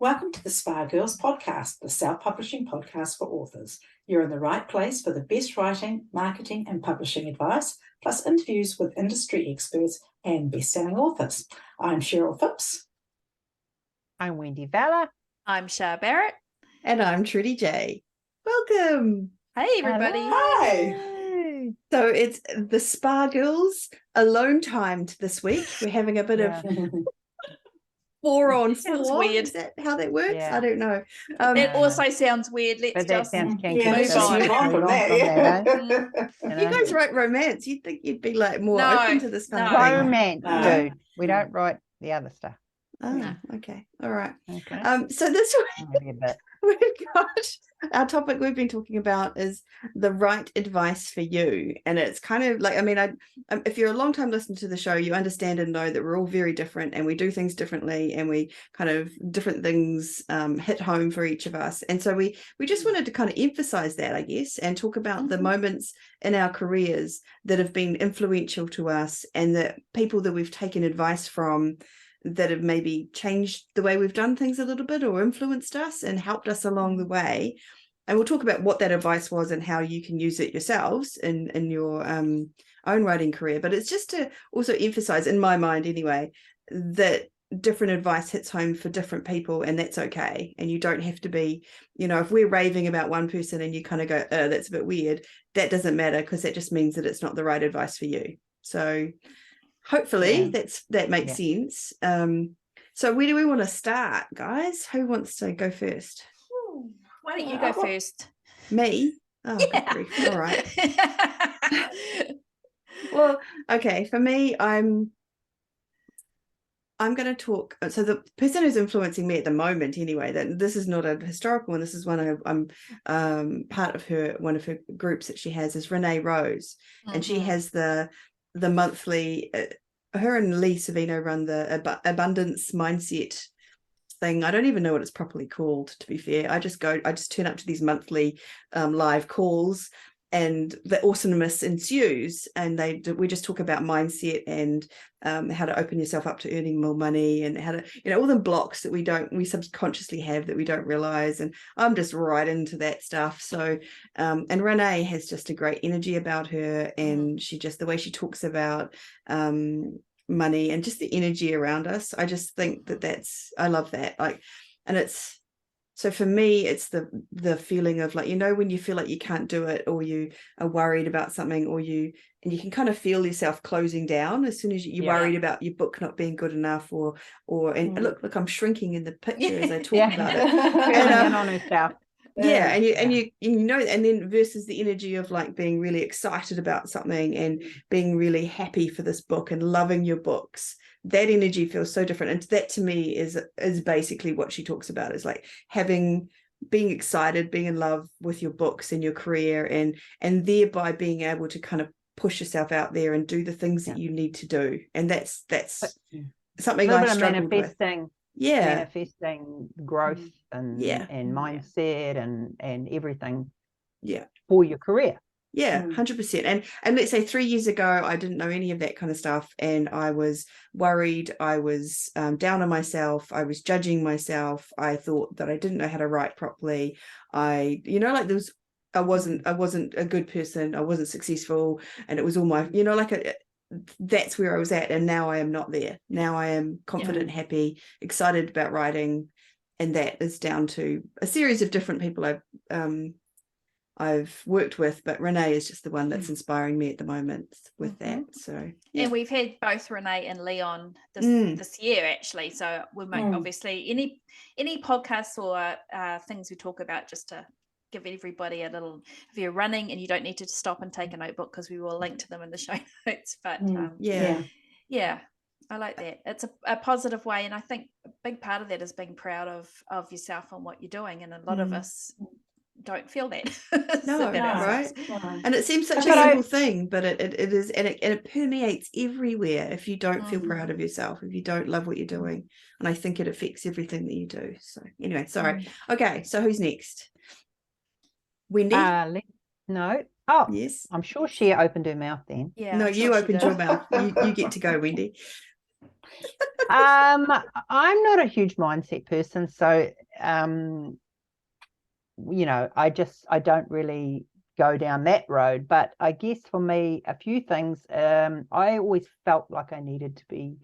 Welcome to the Spa Girls podcast, the self-publishing podcast for authors. You're in the right place for the best writing, marketing, and publishing advice, plus interviews with industry experts and best-selling authors. I'm Cheryl Phipps. I'm Wendy Valla. I'm Shar Barrett. And I'm Trudy J. Welcome. Hey, everybody. Hi. So it's the Spa Girls alone time this week. We're having a bit of 4 on 4. Sounds weird. Is that how that works? Yeah. I don't know. That also sounds weird. Let's But that just sounds kinky. Yeah, let's let's move move on. on from that. You guys write romance. You'd think you'd be like more No, open to this kind of no. thing. Romance, No. dude. We don't write the other stuff. Oh, No. okay. All right. Okay. So this week Maybe a bit. we've got our topic we've been talking about is the right advice for you. And it's kind of like, I mean, if you're a long time listener to the show, you understand and know that we're all very different and we do things differently and we kind of different things hit home for each of us. And so we just wanted to kind of emphasize that, I guess, and talk about the moments in our careers that have been influential to us and the people that we've taken advice from that have maybe changed the way we've done things a little bit or influenced us and helped us along the way. And we'll talk about what that advice was and how you can use it yourselves in your own writing career. But it's just to also emphasize, in my mind anyway, that different advice hits home for different people, and that's okay. And you don't have to be, if we're raving about one person and you kind of go, oh, that's a bit weird, that doesn't matter, because that just means that it's not the right advice for you. So hopefully that makes sense. So where do we want to start, guys? Who wants to go first? Why don't you go first? Me? Oh, Yeah. good grief. All right. Well, okay. For me, I'm going to talk. So the person who's influencing me at the moment, anyway, that this is not a historical one. This is I'm part of one of her groups that she has is Renee Rose, and she has the monthly. Her and Lee Savino run the abundance mindset thing. I don't even know what it's properly called, to be fair. I just turn up to these monthly live calls, and the awesomeness ensues. And we just talk about mindset and how to open yourself up to earning more money, and how to, all the blocks that we subconsciously have that we don't realize. And I'm just right into that stuff. So, and Renee has just a great energy about her, and the way she talks about money and just the energy around us. I just think I love that. So for me, it's the feeling of when you feel like you can't do it, or you are worried about something, and you can kind of feel yourself closing down as soon as you're worried about your book not being good enough, and look, I'm shrinking in the picture as I talk about it. And on herself. Yeah, and then versus the energy of being really excited about something and being really happy for this book and loving your books. That energy feels so different, and that to me is basically what she talks about, is being excited, being in love with your books and your career, and thereby being able to kind of push yourself out there and do the things that you need to do. And that's something I struggled with. Manifesting growth and mindset and everything for your career. 100%. And let's say 3 years ago, I didn't know any of that kind of stuff, and I was worried. I was down on myself. I was judging myself. I thought that I didn't know how to write properly. I wasn't a good person. I wasn't successful, and it was all my that's where I was at. And now I am not there. Now I am confident, happy, excited about writing, and that is down to a series of different people I've worked with, but Renee is just the one that's inspiring me at the moment with that. So and we've had both Renee and Leon this year, actually. So we might obviously any podcasts or things we talk about, just to give everybody a little, if you're running and you don't need to stop and take a notebook, because we will link to them in the show notes. But I like that. It's a positive way, and I think a big part of that is being proud of yourself and what you're doing, and a lot of us don't feel that. Right? And it seems such a simple thing, but it is, and it permeates everywhere if you don't feel proud of yourself, if you don't love what you're doing. And I think it affects everything that you do. So anyway, sorry. Okay, so who's next? Wendy? No. Oh, yes. I'm sure she opened her mouth then. Yeah. No, you opened your mouth. You get to go, Wendy. I'm not a huge mindset person, so I don't really go down that road. But I guess for me, a few things. I always felt like I needed to be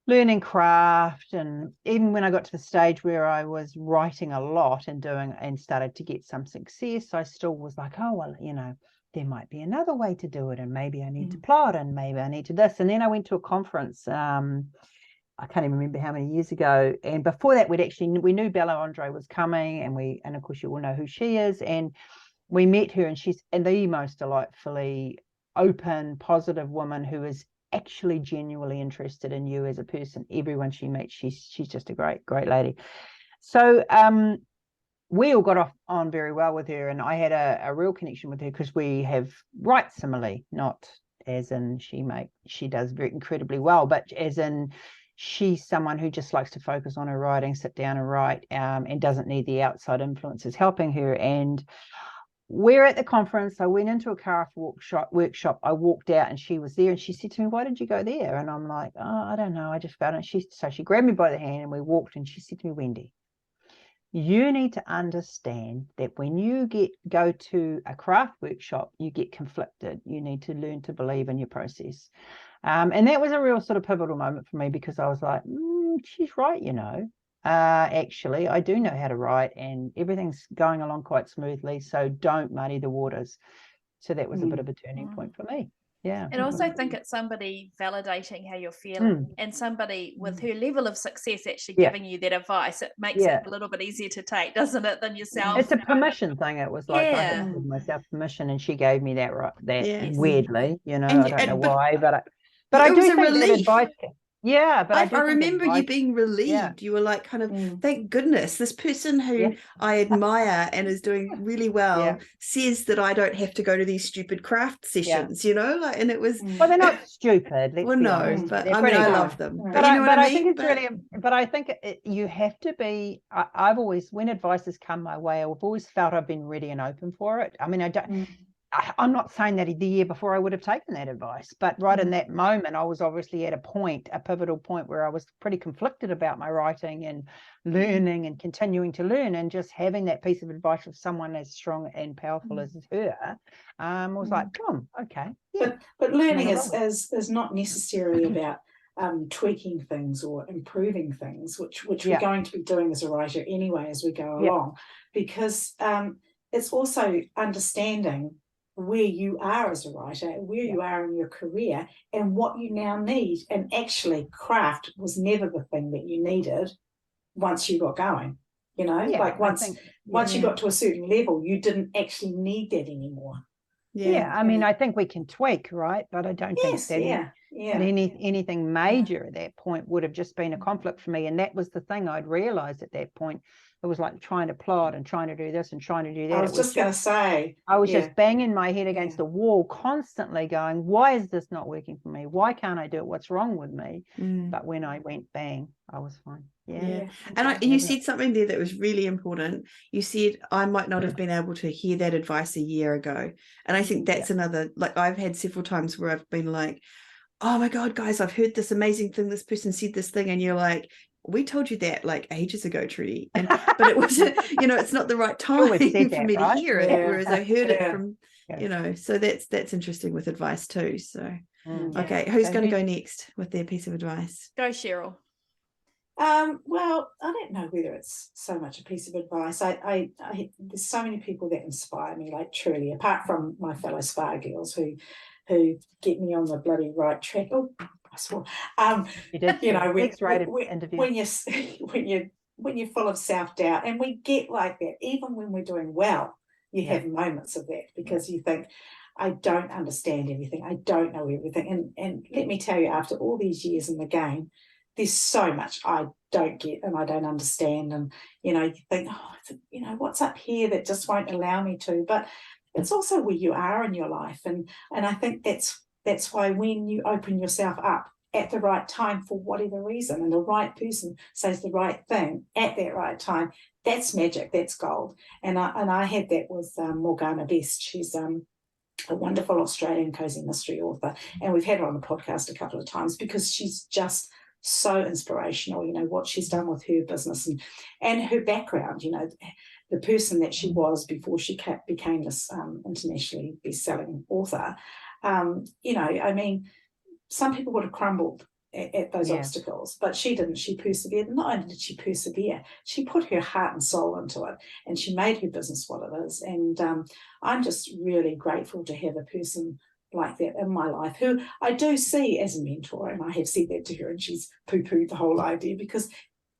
learning craft, and even when I got to the stage where I was writing a lot and started to get some success, I still was like, oh well, there might be another way to do it, and maybe I need to plot, and maybe I need to this. And then I went to a conference, I can't even remember how many years ago, and before that we knew Bella Andre was coming, and of course you all know who she is, and we met her, and she's the most delightfully open, positive woman who is actually genuinely interested in you as a person. Everyone she meets, she's just a great lady. So we all got on very well with her, and I had a real connection with her because we write similarly, not as in she does very incredibly well, but as in she's someone who just likes to focus on her writing, sit down and write, and doesn't need the outside influences helping her. And we're at the conference. I went into a craft workshop. I walked out and she was there, and she said to me, why did you go there? And I'm like, oh, I don't know, I just felt it. So she grabbed me by the hand and we walked, and she said to me, Wendy, you need to understand that when you go to a craft workshop, you get conflicted. You need to learn to believe in your process. And that was a real sort of pivotal moment for me, because I was like, she's right, actually, I do know how to write, and everything's going along quite smoothly, so don't muddy the waters. So that was a bit of a turning point for me. Yeah. And also think it's somebody validating how you're feeling, and somebody with her level of success actually giving you that advice. It makes it a little bit easier to take, doesn't it, than yourself? It's a permission thing. It was like I had to give myself permission, and she gave me that weirdly, I don't know why, but I do think that advice. Yeah, but I remember you being relieved. You were like, kind of, thank goodness this person who I admire and is doing really well says that I don't have to go to these stupid craft sessions, and it was. Well, they're not stupid. Well, no, but I love them. But I think it's really. But I think you have to be. I've always, when advice has come my way, I've always felt I've been ready and open for it. I mean, I don't. I'm not saying that the year before I would have taken that advice, but right in that moment, I was obviously at a pivotal point where I was pretty conflicted about my writing and learning and continuing to learn, and just having that piece of advice of someone as strong and powerful as her, was like, okay. Yeah. But learning is not necessarily about tweaking things or improving things, which we're going to be doing as a writer anyway as we go along, because it's also understanding where you are as a writer, where you are in your career, and what you now need. And actually, craft was never the thing that you needed once you got going. Like once you got to a certain level, you didn't actually need that anymore. I mean, I think we can tweak, right? But I don't think that anything major at that point would have just been a conflict for me. And that was the thing I'd realized at that point. It was like trying to plot and trying to do this and trying to do that. I was just going to say. I was just banging my head against the wall, constantly going, why is this not working for me? Why can't I do it? What's wrong with me? But when I went bang, I was fine. Yeah. And you said something there that was really important. You said, I might not have been able to hear that advice a year ago. And I think that's another, like I've had several times where I've been like, oh my God, guys, I've heard this amazing thing. This person said this thing. And you're like, we told you that like ages ago, Trudy. But it wasn't, it's not the right time for me to hear it. Whereas I heard it from, so that's interesting with advice too. So, okay. Who's going to go next with their piece of advice? Go, Cheryl. Well, I don't know whether it's so much a piece of advice. I there's so many people that inspire me, like truly, apart from my fellow Spa girls who get me on the bloody right track. Oh, I swore. When you're full of self-doubt, and we get like that, even when we're doing well, you have moments of that, because you think, I don't understand everything. I don't know everything. And let me tell you, after all these years in the game, there's so much I don't get and I don't understand. And, you think, what's up here that just won't allow me to? But it's also where you are in your life. And I think that's why when you open yourself up at the right time for whatever reason, and the right person says the right thing at that right time, that's magic, that's gold. And I had that with Morgana Best. She's a wonderful Australian cozy mystery author, and we've had her on the podcast a couple of times because she's just so inspirational, you know, what she's done with her business and her background, you know, the person that she was before she became this internationally best-selling author. You know, I mean, some people would have crumbled at those obstacles, but she didn't. She persevered. Not only did she persevere, she put her heart and soul into it, and she made her business what it is. And I'm just really grateful to have a person like that in my life, who I do see as a mentor, and I have said that to her, and she's poo-pooed the whole idea, because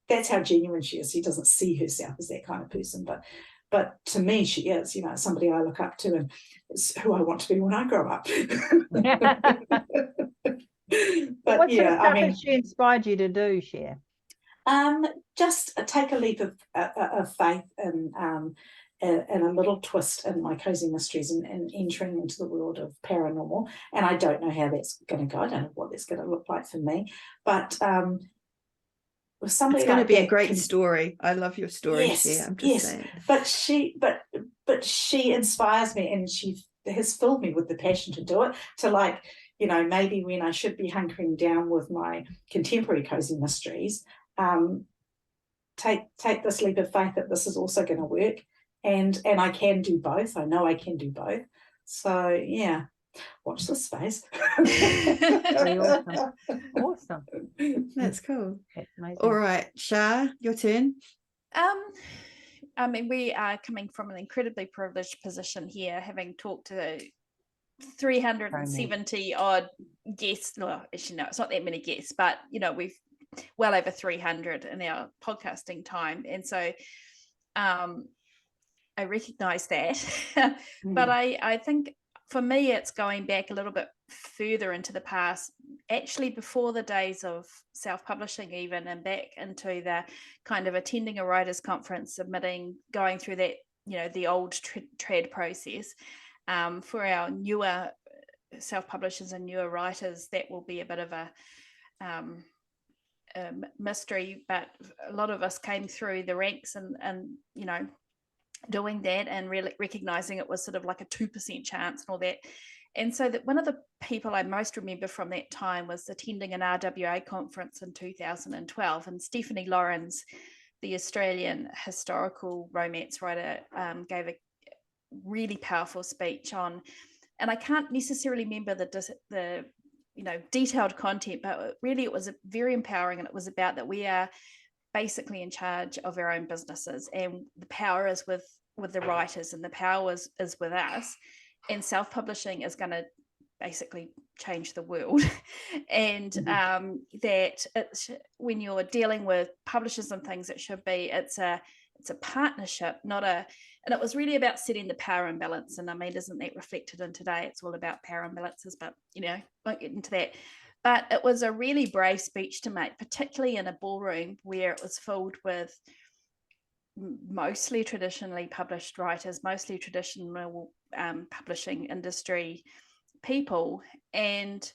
that's how genuine she is. She doesn't see herself as that kind of person, but to me, she is, you know, somebody I look up to, and it's who I want to be when I grow up. But what yeah, sort of stuff has she inspired you to do, Cher? Just take a leap of faith and a little twist in my cozy mysteries and entering into the world of paranormal. And I don't know how that's going to go. I don't know what that's going to look like for me, but with somebody, it's going like to be a great story. I love your story, Cher. I'm just saying. But she inspires me, and she has filled me with the passion to do it. To, like, you know, maybe when I should be hunkering down with my contemporary cozy mysteries, take this leap of faith that this is also going to work, and I can do both. I know I can do both. So yeah, watch this space. Awesome. That's cool. That's amazing. All right, Shah, your turn. I mean, we are coming from an incredibly privileged position here, having talked to 370 odd guests. Well, actually, no, it's not that many guests, but you know, we've well over 300 in our podcasting time, and so I recognize that. But I think for me, it's going back a little bit further into the past, actually before the days of self-publishing even, and back into the kind of attending a writers' conference, submitting, going through that, you know, the old trad process. For our newer self-publishers and newer writers, that will be a bit of a mystery, but a lot of us came through the ranks and you know, doing that and really recognizing it was sort of like a 2% chance and all that. And so that one of the people I most remember from that time was attending an RWA conference in 2012, and Stephanie Lawrence, the Australian historical romance writer, gave a really powerful speech on, and I can't necessarily remember the you know, detailed content, but really it was very empowering, and it was about that we are basically in charge of our own businesses, and the power is with the writers, and the power is with us, and self-publishing is going to basically change the world. And that it's, when you're dealing with publishers and things, it should be, it's a partnership, not a, and it was really about setting the power imbalance. And I mean, isn't that reflected in today? It's all about power imbalances, but you know, won't get into that. But it was a really brave speech to make, particularly in a ballroom where it was filled with mostly traditionally published writers, mostly traditional publishing industry people. And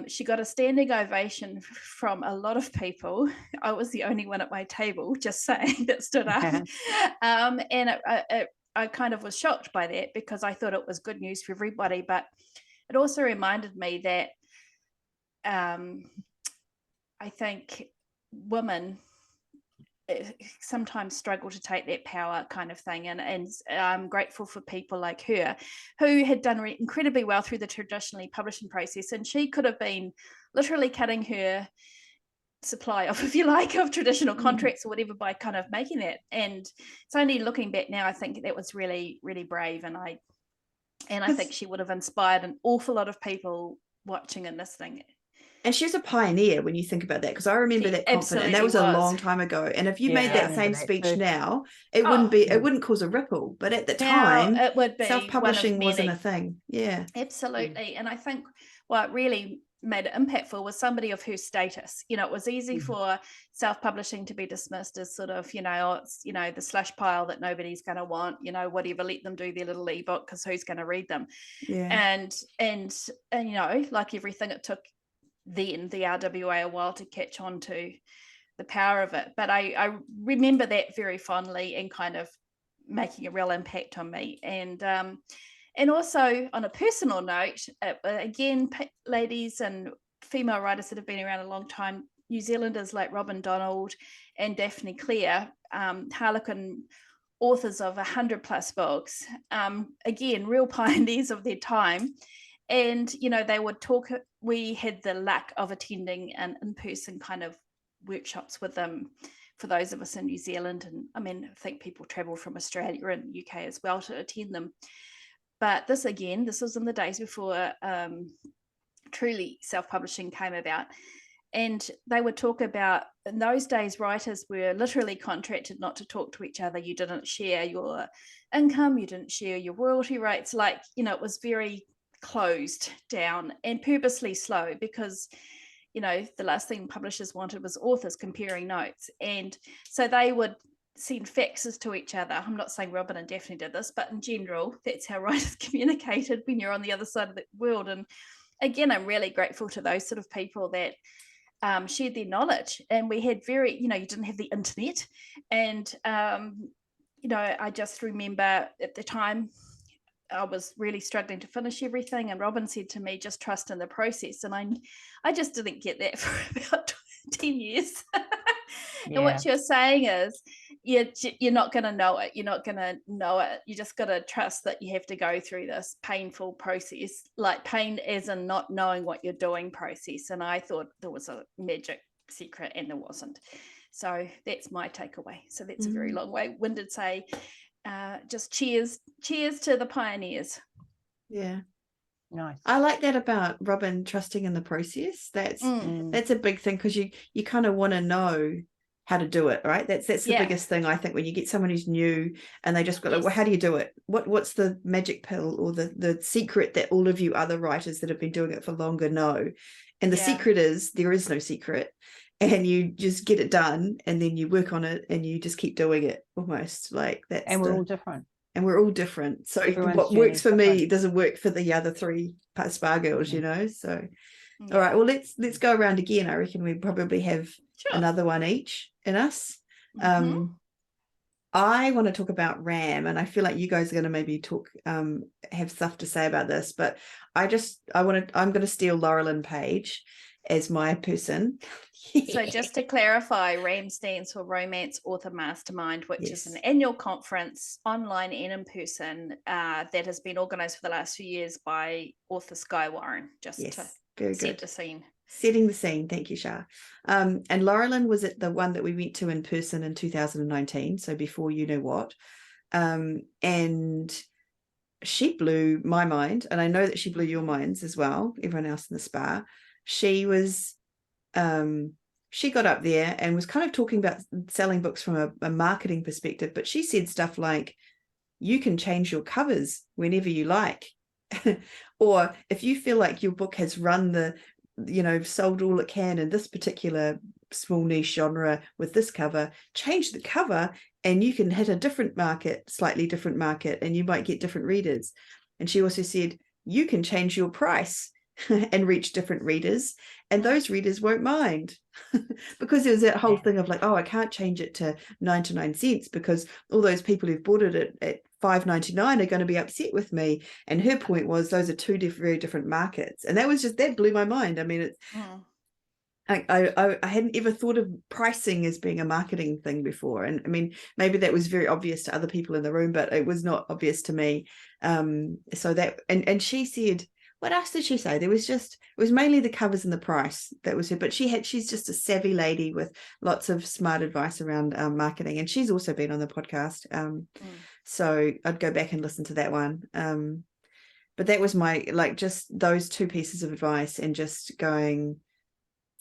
she got a standing ovation from a lot of people. I was the only one at my table, just saying, that stood up. And I kind of was shocked by that, because I thought it was good news for everybody. But it also reminded me that I think women sometimes struggle to take that power kind of thing, and I'm grateful for people like her who had done incredibly well through the traditionally publishing process, and she could have been literally cutting her supply off, if you like, of traditional contracts or whatever by kind of making that. And it's only looking back now, I think that was really, really brave, and I think she would have inspired an awful lot of people watching and listening. And she's a pioneer when you think about that, because I remember that conference, and that was a long time ago. And if you made that same speech now, it wouldn't cause a ripple. But at the time, it would be self-publishing wasn't a thing. Yeah, absolutely. And I think what really made it impactful was somebody of her status. You know, it was easy for self-publishing to be dismissed as sort of, you know, it's, you know, the slush pile that nobody's going to want, you know, whatever, let them do their little ebook, because who's going to read them? And you know, like everything, it took then the RWA a while to catch on to the power of it. But I remember that very fondly, and kind of making a real impact on me. And also on a personal note, again, ladies and female writers that have been around a long time, New Zealanders like Robin Donald and Daphne Clare, Harlequin authors of 100+ books, again, real pioneers of their time. And, you know, they would talk, we had the luck of attending an in-person kind of workshops with them for those of us in New Zealand. And I mean, I think people travel from Australia and UK as well to attend them. But this was in the days before truly self-publishing came about. And they would talk about, in those days, writers were literally contracted not to talk to each other. You didn't share your income, you didn't share your royalty rates. Like, you know, it was very closed down and purposely slow, because, you know, the last thing publishers wanted was authors comparing notes. And so they would send faxes to each other. I'm not saying Robin and Daphne did this, but in general, that's how writers communicated when you're on the other side of the world. And again, I'm really grateful to those sort of people that shared their knowledge. And we had very, you know, you didn't have the internet. And, you know, I just remember at the time, I was really struggling to finish everything. And Robin said to me, just trust in the process. And I just didn't get that for about 10 years. Yeah. And what you're saying is, you're not going to know it. You're not going to know it. You just got to trust that you have to go through this painful process, like pain as in not knowing what you're doing process. And I thought there was a magic secret, and there wasn't. So that's my takeaway. So that's a very long way-winded say, just cheers to the pioneers. Yeah. Nice. I like that about Robin trusting in the process. That's a big thing, because you kind of want to know how to do it, right? That's the biggest thing, I think, when you get someone who's new and they just go, like, well, how do you do it? What's the magic pill or the secret that all of you other writers that have been doing it for longer know? And the secret is, there is no secret, and you just get it done, and then you work on it, and you just keep doing it, almost like that. And we're all different. And we're all different. So Everyone's what works for different. me doesn't work for the other three spa girls, you know? So, all right, well, let's go around again. I reckon we probably have another one each in us. I want to talk about RAM, and I feel like you guys are going to maybe talk, have stuff to say about this, but I'm going to steal Laurelin Paige as my person. So just to clarify, RAM stands for Romance Author Mastermind, which is an annual conference, online and in person, that has been organised for the last few years by author Skye Warren, just to set the scene. Setting the scene. Thank you, Shah. And Laurelin was at the one that we went to in person in 2019, so before you know what. And she blew my mind, and I know that she blew your minds as well, everyone else in the spa. She was she got up there and was kind of talking about selling books from a marketing perspective, but she said stuff like, you can change your covers whenever you like. Or if you feel like your book has run the, you know, sold all it can in this particular small niche genre with this cover, change the cover and you can hit a different market, slightly different market, and you might get different readers. And she also said, you can change your price and reach different readers, and those readers won't mind. Because there was that whole thing of like, oh, I can't change it to 99 cents because all those people who've bought it at $5.99 are going to be upset with me. And her point was, those are two very different markets. And that blew my mind. I mean, it's I hadn't ever thought of pricing as being a marketing thing before. And I mean, maybe that was very obvious to other people in the room, but it was not obvious to me. So that, and she said, what else did she say? It was mainly the covers and the price that was her, but she's just a savvy lady with lots of smart advice around marketing. And she's also been on the podcast. So I'd go back and listen to that one. But that was my, like, just those two pieces of advice, and just going,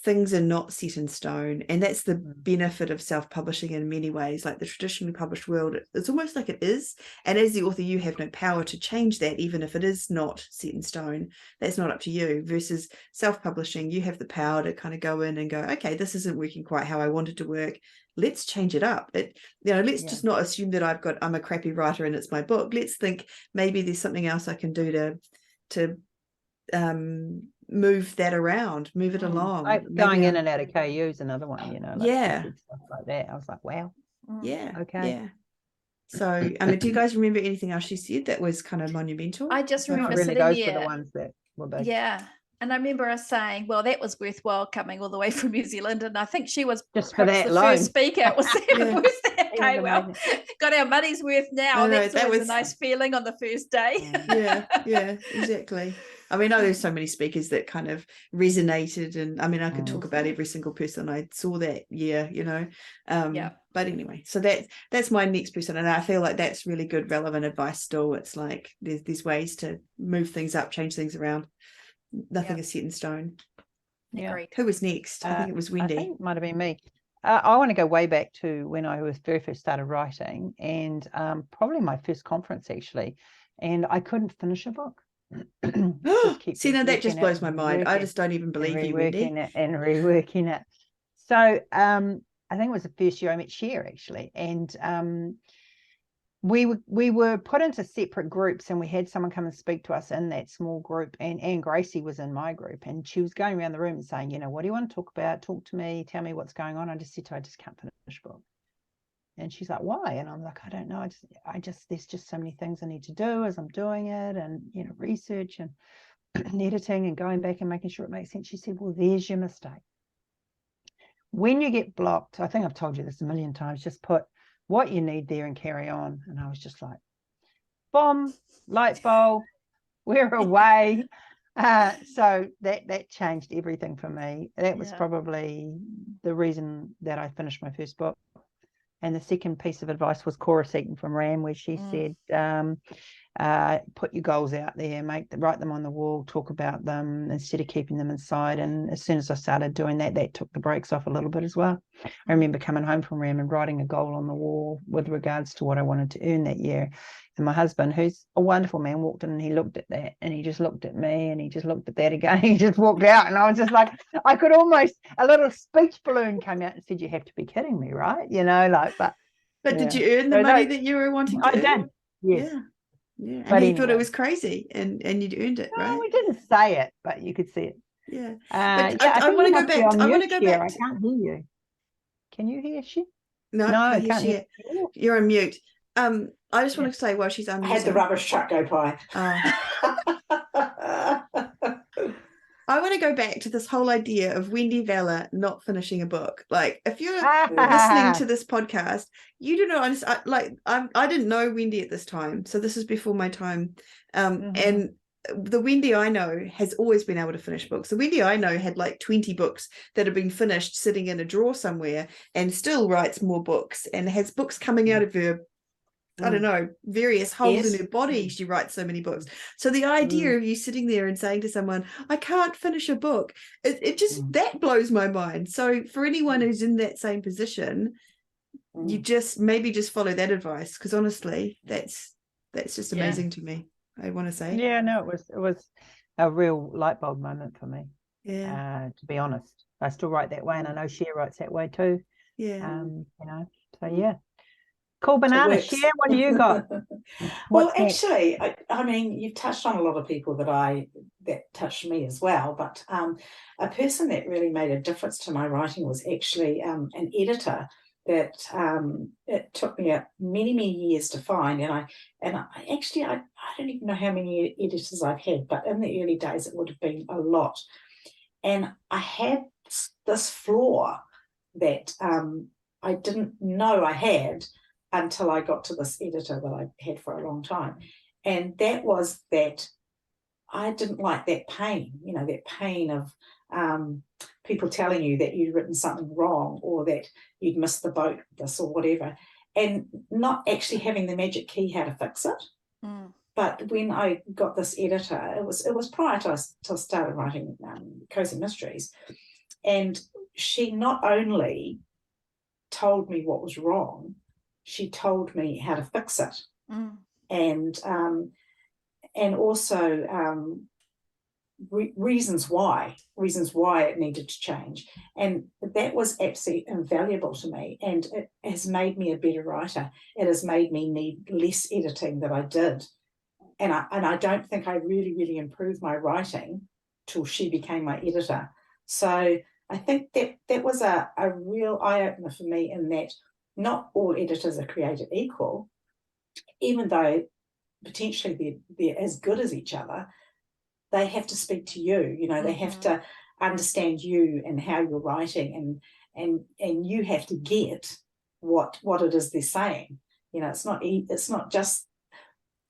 things are not set in stone. And that's the benefit of self-publishing in many ways. Like the traditionally published world, it's almost like it is. And as the author, you have no power to change that, even if it is not set in stone. That's not up to you. Versus self-publishing, you have the power to kind of go in and go, okay, this isn't working quite how I want it to work. Let's change it up. Let's just not assume that I'm a crappy writer and it's my book. Let's think maybe there's something else I can do to move that around, move it along. Going in and out of KU is another one, you know. Like stuff like that. I was like, wow. Okay. So I mean, do you guys remember anything else she said that was kind of monumental? I just remember really sitting goes there. for the ones that were big. Yeah, And I remember us saying, well, that was worthwhile coming all the way from New Zealand. And I think she was Just for perhaps that the alone. first speaker. It was Yeah. worth that. It was Okay, well, amazing. got our money's worth now. I know, That's that always was- a nice feeling on the first day. Yeah, exactly. I mean, I know there's so many speakers that kind of resonated, and I mean, I could talk about every single person I saw that year, you know. But anyway, so that's my next person, and I feel like that's really good, relevant advice still. It's like there's ways to move things up, change things around. Nothing is set in stone. Agreed. Who was next? I think it was Wendy. I think it might have been me. I want to go way back to when I was very first started writing, and probably my first conference actually, and I couldn't finish a book. See, now that just blows my mind. I just don't even believe you, Wendy. Reworking it. So I think it was the first year I met Cher actually, and we were put into separate groups, and we had someone come and speak to us in that small group, and Anne Gracie was in my group, and she was going around the room and saying, you know, what do you want to talk about? Talk to me, tell me what's going on. I just said to her, I just can't finish a book. And she's like, why? And I'm like, I don't know. I just there's just so many things I need to do as I'm doing it, and you know, research and editing and going back and making sure it makes sense. She said, well, there's your mistake. When you get blocked, I think I've told you this a million times, just put what you need there and carry on. And I was just like, boom, light bulb, we're away. So that changed everything for me. That was probably the reason that I finished my first book. And the second piece of advice was Cora Seton from RAM, where she said, put your goals out there, write them on the wall, talk about them instead of keeping them inside. And as soon as I started doing that, that took the brakes off a little bit as well. I remember coming home from RAM and writing a goal on the wall with regards to what I wanted to earn that year. And my husband, who's a wonderful man, walked in and he looked at that and he just looked at me and he just looked at that again. He just walked out, and I was just like, I could almost, a little speech balloon came out and said, you have to be kidding me, right? You know, like, but did you earn the money that you were wanting to earn? I did, yes. Yeah. And but he thought it was crazy, and you'd earned it, right? No, we didn't say it, but you could see it. Yeah. But I want to go back. I want to go back. I can't hear you. Can you hear she? No, I can't hear. You're on mute. I just want to say while she's unmuted. I had the rubbish truck go by. I want to go back to this whole idea of Wendy Valor not finishing a book. Like, if you're listening to this podcast, you do not understand. Like, I didn't know Wendy at this time, so this is before my time. And the Wendy I know has always been able to finish books. The Wendy I know had like 20 books that have been finished sitting in a drawer somewhere, and still writes more books and has books coming out of her, I don't know, various holes in her body. She writes so many books. So the idea of you sitting there and saying to someone, I can't finish a book, it just, that blows my mind. So for anyone who's in that same position, you just follow that advice, because honestly, that's just amazing to me. I want to say. Yeah, no, it was a real light bulb moment for me. Yeah. To be honest, I still write that way, and I know Cher writes that way too. Yeah. You know, so yeah. Cool banana. Cher, what do you got? Well, actually, I mean, you've touched on a lot of people that touched me as well, but a person that really made a difference to my writing was actually an editor that it took me many years to find, and I don't even know how many editors I've had, but in the early days it would have been a lot. And I had this flaw that I didn't know I had until I got to this editor that I had for a long time, and that was that I didn't like that pain, that pain of people telling you that you'd written something wrong, or that you'd missed the boat, this or whatever, and not actually having the magic key how to fix it. But when I got this editor, it was prior to I started writing Cozy Mysteries, and she not only told me what was wrong, she told me how to fix it, and also reasons why it needed to change, and that was absolutely invaluable to me, and it has made me a better writer. It has made me need less editing than I did, and I don't think I really improved my writing till she became my editor. So I think that was a real eye-opener for me, in that not all editors are created equal, even though potentially they're as good as each other. they have to speak to you. You know, they have to understand you and how you're writing, and you have to get what it is they're saying. You know, it's not just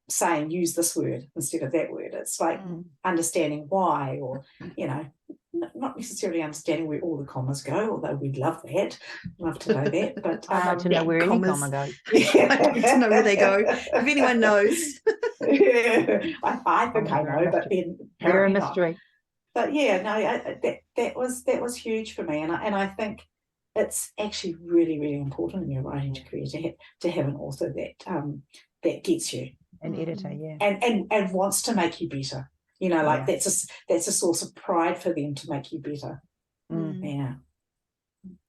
saying use this word instead of that word. It's like understanding why, or, you know, not necessarily understanding where all the commas go, although we'd love that. Love to know that. But I'd like to know where any comma goes. I'd like to know where they go. If anyone knows. I think I know, but then they're a apparently mystery. not. But yeah, no, that was huge for me, and I think it's actually really, really important in your writing career to have an author that gets you, an editor, yeah, and wants to make you better. You know, like that's a source of pride for them to make you better.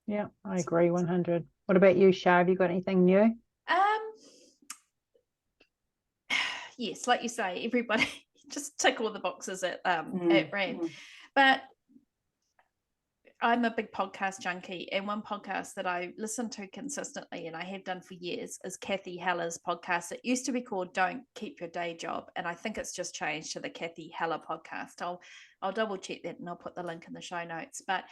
Yeah, I agree 100. What about you, Shah? Have you got anything new? Yes, like you say, everybody just tick all the boxes at RAM. But I'm a big podcast junkie, and one podcast that I listen to consistently, and I have done for years, is Kathy Heller's podcast. It used to be called Don't Keep Your Day Job, and I think it's just changed to the Kathy Heller podcast. I'll double check that, and I'll put the link in the show notes. But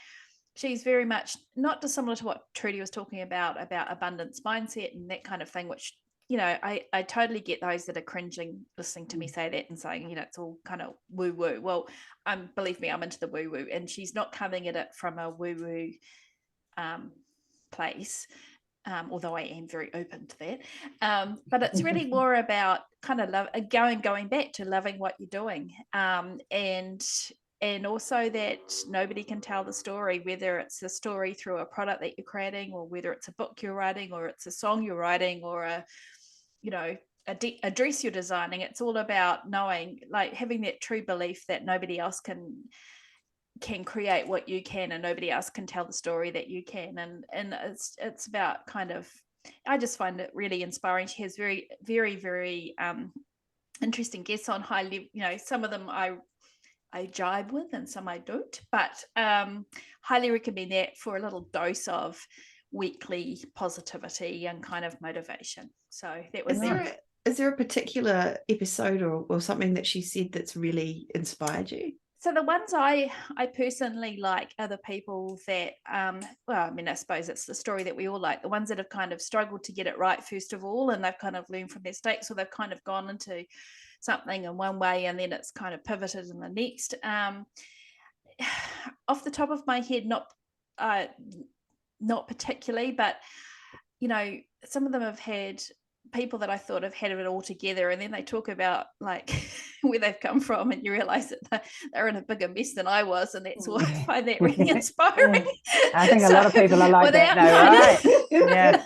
she's very much not dissimilar to what Trudy was talking about abundance mindset and that kind of thing, which, you know, I totally get those that are cringing listening to me say that and saying, you know, it's all kind of woo woo. Well, believe me, I'm into the woo woo, and she's not coming at it from a woo woo place, although I am very open to that. But it's really more about kind of going back to loving what you're doing, and also that nobody can tell the story, whether it's a story through a product that you're creating, or whether it's a book you're writing, or it's a song you're writing, or a dress you're designing. It's all about knowing, like, having that true belief that nobody else can create what you can, and nobody else can tell the story that you can. And it's about kind of, I just find it really inspiring. She has very, very, very interesting guests on high level. You know, some of them I jibe with and some I don't, but highly recommend that for a little dose of weekly positivity and kind of motivation. So that was Is there a particular episode or something that she said that's really inspired you? So the ones I personally like are the people that, well, I mean, I suppose it's the story that we all like, the ones that have kind of struggled to get it right, first of all, and they've kind of learned from their mistakes, or they've kind of gone into something in one way and then it's kind of pivoted in the next. Off the top of my head, not particularly, but, you know, some of them have had people that I thought have had it all together, and then they talk about like where they've come from, and you realize that they're in a bigger mess than I was, and that's why I find that really inspiring. I think a lot of people are like that though, right? Yeah.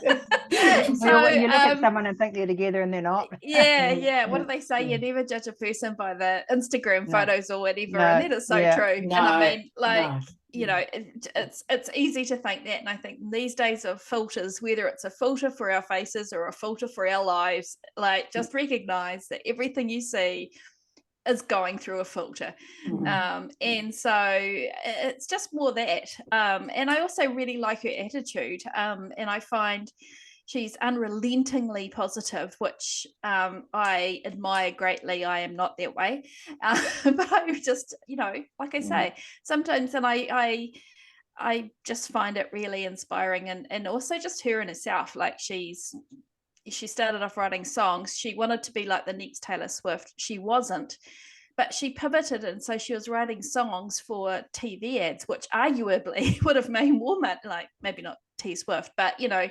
So you look at someone and think they're together and they're not. Yeah. What do they say? You never judge a person by the Instagram photos or whatever, and that is so true. And I mean, like, you know, it's easy to think that, and I think these days of filters, whether it's a filter for our faces or a filter for our lives, like, just recognize that everything you see is going through a filter. And so it's just more that. And I also really like her attitude, and I find she's unrelentingly positive, which I admire greatly. I am not that way, but I just, you know, like I say, sometimes, and I just find it really inspiring, and also just her in herself. Like, she started off writing songs. She wanted to be like the next Taylor Swift. She wasn't, but she pivoted, and so she was writing songs for TV ads, which arguably would have made more money, like maybe not T Swift, but, you know,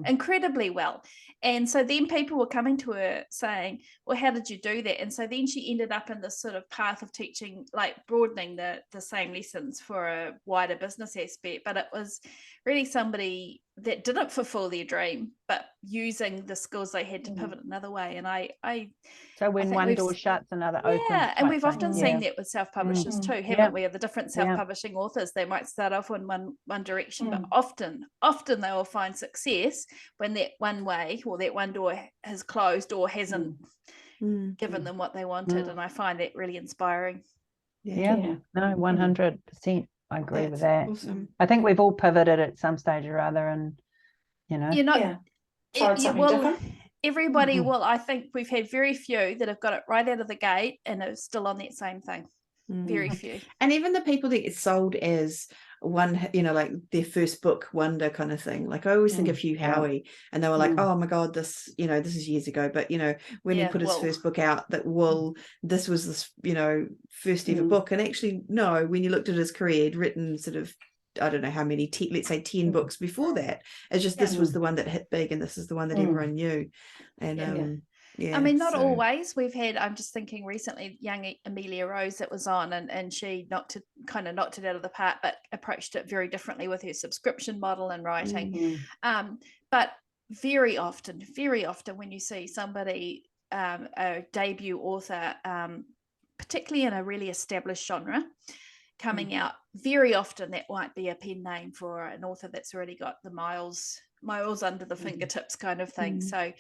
incredibly well. And so then people were coming to her saying, well, how did you do that? And so then she ended up in this sort of path of teaching, like broadening the same lessons for a wider business aspect. But it was really somebody that didn't fulfill their dream, but using the skills they had to pivot another way. And so when one door shuts, another opens. Yeah, and we've often seen that with self-publishers too, haven't we? The different self-publishing authors, they might start off in one direction, but often they will find success when that one way or that one door has closed or hasn't given them what they wanted. And I find that really inspiring. No, 100%. I agree with that. Awesome. I think we've all pivoted at some stage or other, and, you know, you're not tried something different. Everybody will. I think we've had very few that have got it right out of the gate and are still on that same thing. Very few. And even the people that get sold as one, you know, like their first book wonder kind of thing. Like I always think of Hugh Howey, and they were like, oh my God, this, you know, this is years ago, but you know, when he put his first book out, that this was this, you know, first ever book. And actually, no, when you looked at his career, he'd written sort of, I don't know how many, let's say 10 books before that. It's just this was the one that hit big, and this is the one that everyone knew. And I mean, not always. We've had, I'm just thinking recently, young Amelia Rose that was on, and she knocked it out of the park, but approached it very differently with her subscription model and writing. But very often when you see somebody, a debut author, particularly in a really established genre, coming out, very often that might be a pen name for an author that's already got the miles under the fingertips kind of thing. So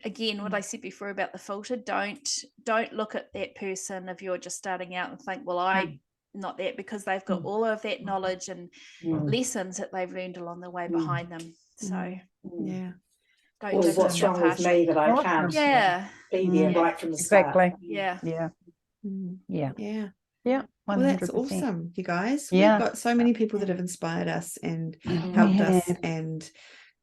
again, what I said before about the filter, don't look at that person if you're just starting out and think, well, I'm not that, because they've got all of that knowledge and lessons that they've learned along the way behind them. So don't or what's wrong with me that I can't be there right from the start. Yeah. 100%. Well, that's awesome, you guys. We've got so many people that have inspired us and helped us and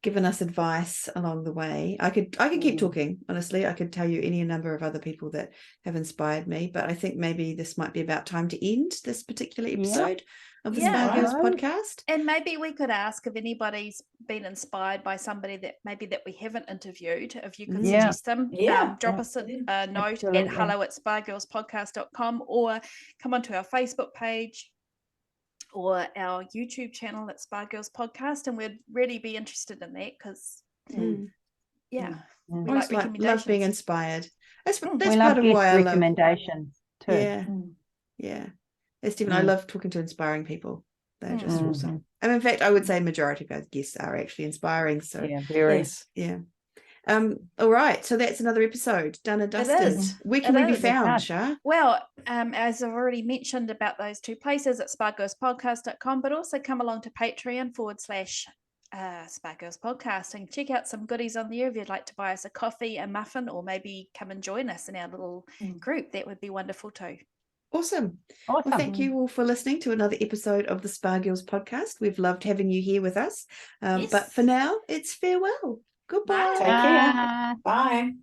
given us advice along the way. I could keep talking, honestly. I could tell you any number of other people that have inspired me, but I think maybe this might be about time to end this particular episode of the Spa Girls podcast. And maybe we could ask if anybody's been inspired by somebody that we haven't interviewed, if you could suggest them. Drop us a note at hello@spagirlspodcast.com, or come onto our Facebook page or our YouTube channel at Spa Girls Podcast, and we'd really be interested in that, because we like recommendations. Love being inspired. That's we part of why I love recommendations too. It's Stephen. I love talking to inspiring people. They're just awesome. And in fact, I would say majority of our guests are actually inspiring. So all right, so that's another episode done and dusted. Where can we be found, Shah? Well, as I've already mentioned about those two places, at spargirlspodcast.com, but also come along to Patreon /Spa Girls Podcast and check out some goodies on there. If you'd like to buy us a coffee, a muffin, or maybe come and join us in our little group, that would be wonderful too. Awesome. Well, thank you all for listening to another episode of the Spa Girls Podcast. We've loved having you here with us. But for now, it's farewell. Goodbye. Take care. Bye.